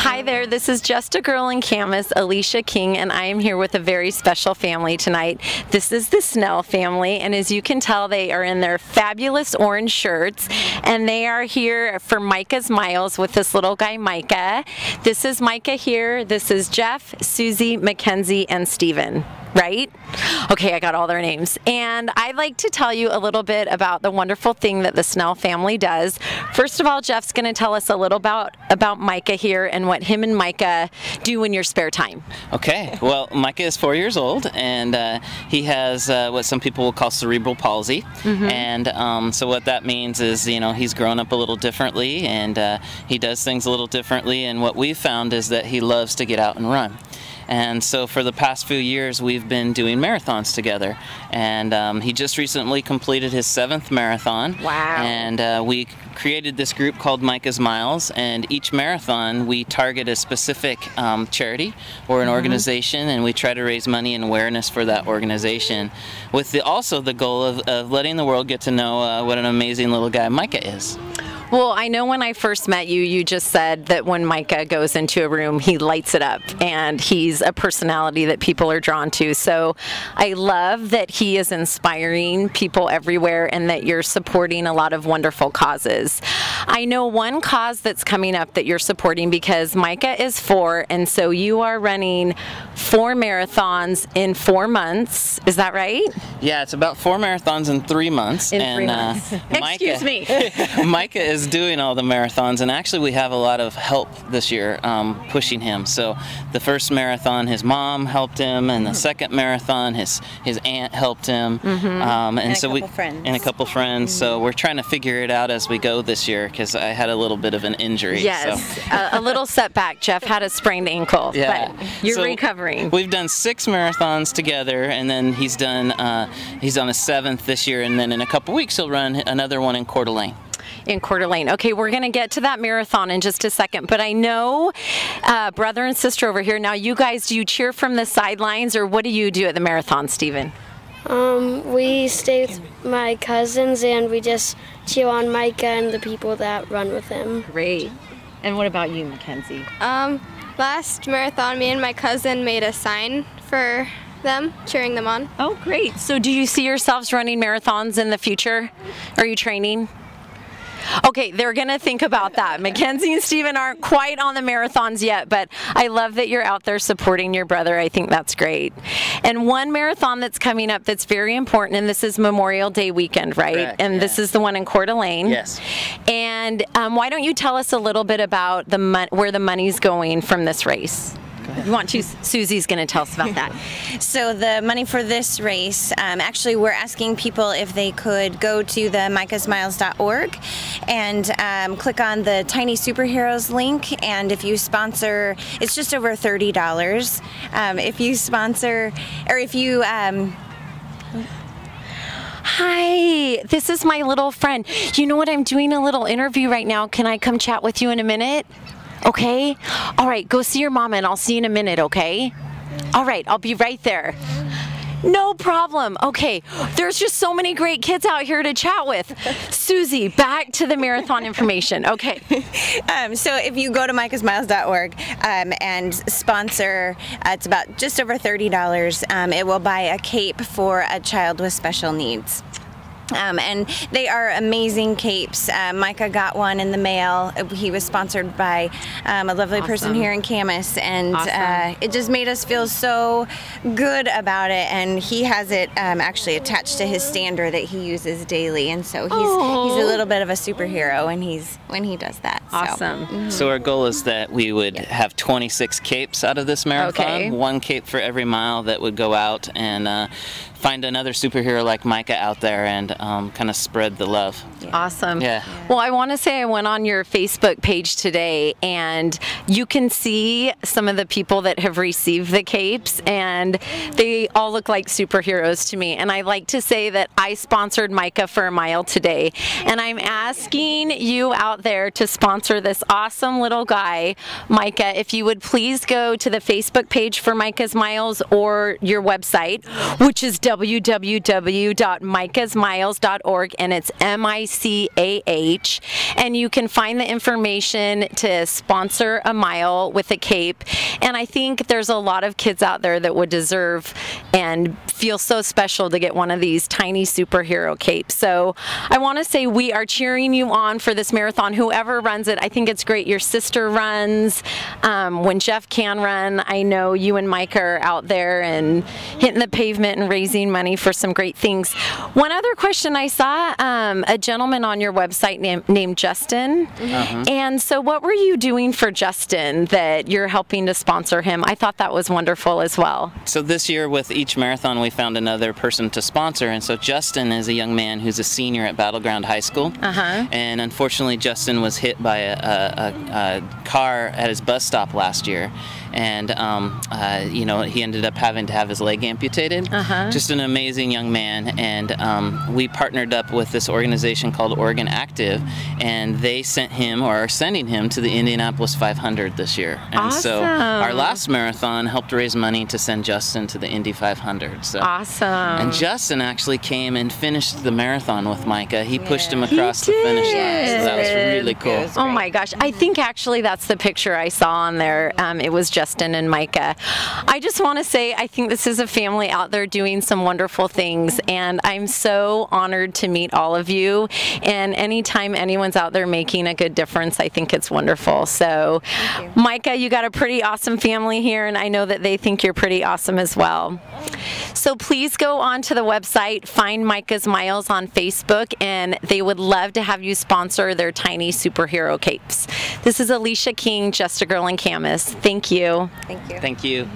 Hi there, this is Just a Girl in Camas, Alicia King, and I am here with a very special family tonight. This is the Snell family, and as you can tell, they are in their fabulous orange shirts, and they are here for Micah's Miles with this little guy, Micah. This is Micah here. This is Jeff, Susie, Mackenzie, and Steven. Right? Okay, I got all their names. And I'd like to tell you a little bit about the wonderful thing that the Snell family does. First of all, Jeff's going to tell us a little about Micah here and what him and Micah do in your spare time. Okay, well, Micah is 4 years old, and he has what some people will call cerebral palsy. And so what that means is, you know, he's grown up a little differently, and he does things a little differently, and what we've found is that he loves to get out and run. And so for the past few years, we've been doing marathons together. And he just recently completed his 7th marathon. Wow. And we created this group called Micah's Miles. And each marathon, we target a specific charity or an organization, and we try to raise money and awareness for that organization, with also the goal of letting the world get to know what an amazing little guy Micah is. Well, I know when I first met you, you just said that when Micah goes into a room, he lights it up, and he's a personality that people are drawn to. So I love that he is inspiring people everywhere and that you're supporting a lot of wonderful causes. I know one cause that's coming up that you're supporting because Micah is 4, and so you are running 4 marathons in 4 months. Is that right? Yeah, it's about 4 marathons in 3 months. In 3 months. Micah, Excuse me. Micah is doing all the marathons, and actually we have a lot of help this year pushing him. So the first marathon, his mom helped him, and the second marathon, his aunt helped him, and a couple friends. So we're trying to figure it out as we go this year, because I had a little bit of an injury. Yes, so. a little setback. Jeff had a sprained ankle, yeah. But you're recovering. We've done 6 marathons together, and then he's on his 7th this year, and then in a couple weeks he'll run another one in Coeur d'Alene. In Coeur d'Alene. Okay, we're going to get to that marathon in just a second, but I know brother and sister over here, now you guys, do you cheer from the sidelines, or what do you do at the marathon, Steven? We stay with my cousins, and we just cheer on Micah and the people that run with him. Great. And what about you, Mackenzie? Last marathon, me and my cousin made a sign for them, cheering them on. Oh, great. So do you see yourselves running marathons in the future? Are you training? Okay, they're going to think about that. Mackenzie and Steven aren't quite on the marathons yet, but I love that you're out there supporting your brother. I think that's great. And one marathon that's coming up that's very important, and this is Memorial Day weekend, right? Correct, and this is the one in Coeur d'Alene. Yes. And why don't you tell us a little bit about where the money's going from this race? You want to? Susie's going to tell us about that. So the money for this race, actually we're asking people if they could go to the micahsmiles.org and click on the Tiny Superheroes link, and if you sponsor, it's just over $30. If you sponsor, or if you Hi, this is my little friend. You know what? I'm doing a little interview right now. Can I come chat with you in a minute? Okay? All right, go see your mama, and I'll see you in a minute, okay? All right, I'll be right there. No problem. Okay, there's just so many great kids out here to chat with. Susie, back to the marathon information. Okay. So if you go to micahsmiles.org and sponsor, it's about just over $30. It will buy a cape for a child with special needs. And they are amazing capes. Micah got one in the mail. He was sponsored by a lovely person here in Camas, and it just made us feel so good about it. And he has it actually attached to his stander that he uses daily, and so he's a little bit of a superhero when he does that. Awesome. So our goal is that we would have 26 capes out of this marathon. Okay. 1 cape for every mile that would go out, and find another superhero like Micah out there and kind of spread the love. Awesome. Yeah. Well, I want to say I went on your Facebook page today, and you can see some of the people that have received the capes, and they all look like superheroes to me. And I like to say that I sponsored Micah for a mile today, and I'm asking you out there to sponsor this awesome little guy, Micah. If you would please go to the Facebook page for Micah's Miles or your website, which is www.micahsmiles.org, and it's MICAH, and you can find the information to sponsor a mile with a cape. And I think there's a lot of kids out there that would deserve and feel so special to get one of these tiny superhero capes. So I want to say we are cheering you on for this marathon, whoever runs it. I think it's great your sister runs. When Jeff can run, I know you and Micah are out there and hitting the pavement and raising money for some great things. One other question, I saw a gentleman on your website named Justin. And so what were you doing for Justin that you're helping to sponsor him? I thought that was wonderful as well. So this year with each marathon we found another person to sponsor, and so Justin is a young man who's a senior at Battleground High School. And unfortunately Justin was hit by a car at his bus stop last year, and you know, he ended up having to have his leg amputated. Just an amazing young man, and we partnered up with this organization called Oregon Active, and they sent him, or are sending him, to the Indianapolis 500 this year. And so our last marathon helped raise money to send Justin to the Indy 500. So And Justin actually came and finished the marathon with Micah. He pushed him across the finish line, so that was really cool. Oh my gosh, I think actually that's the picture I saw on there. It was Justin and Micah. I just want to say I think this is a family out there doing some wonderful things, and I'm so honored to meet all of you. And anytime anyone's out there making a good difference, I think it's wonderful. So Micah, you got a pretty awesome family here, and I know that they think you're pretty awesome as well. So please go on to the website, find Micah's Miles on Facebook, and they would love to have you sponsor their tiny superhero capes. This is Alicia King, Just a Girl in Camas. Thank you. Thank you. Thank you.